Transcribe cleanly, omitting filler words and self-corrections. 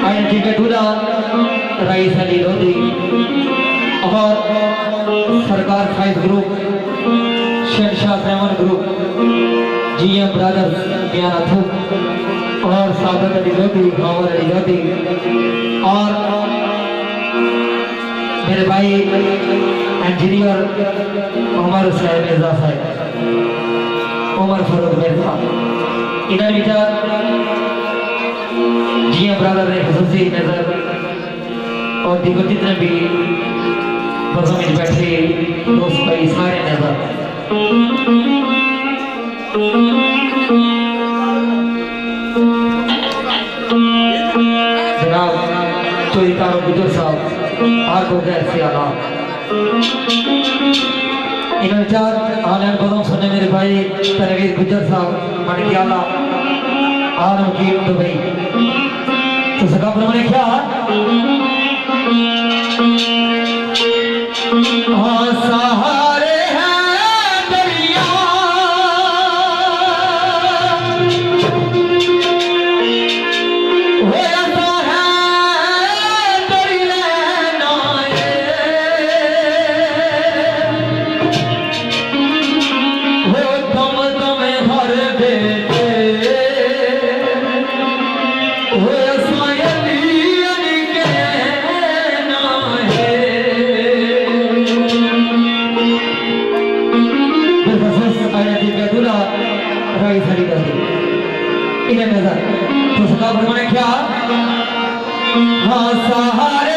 ion जी के दूल्हा rice Ali Lodhi और सरकार फाइज ग्रुप शहनशाह सेवन ग्रुप जीएम ब्रदर्स ज्ञानाथू और सादत अली लोधी मावर अली लोधी और मेरे भाई इंजीनियर उमर साहब मिर्जा साहब उमर फारूक मिर्जा इधर विचार जीएम ब्रदर ने खसूसी नजर और दिगो जितने भी परफॉर्मेंस बैठे दोस्त भाई सारे नजर जनाब चौधरी गुजर साहब आपको कैसे आना इन विचार ऑनलाइन बदों सुनने मेरे भाई तनवीर गुजर साहब मन की आला आलम की दुबई तो सका प्रमाणे क्या सहारे हैं दरिया इन्हें नजर तो सका प्रमाणे क्या हाँ सहारे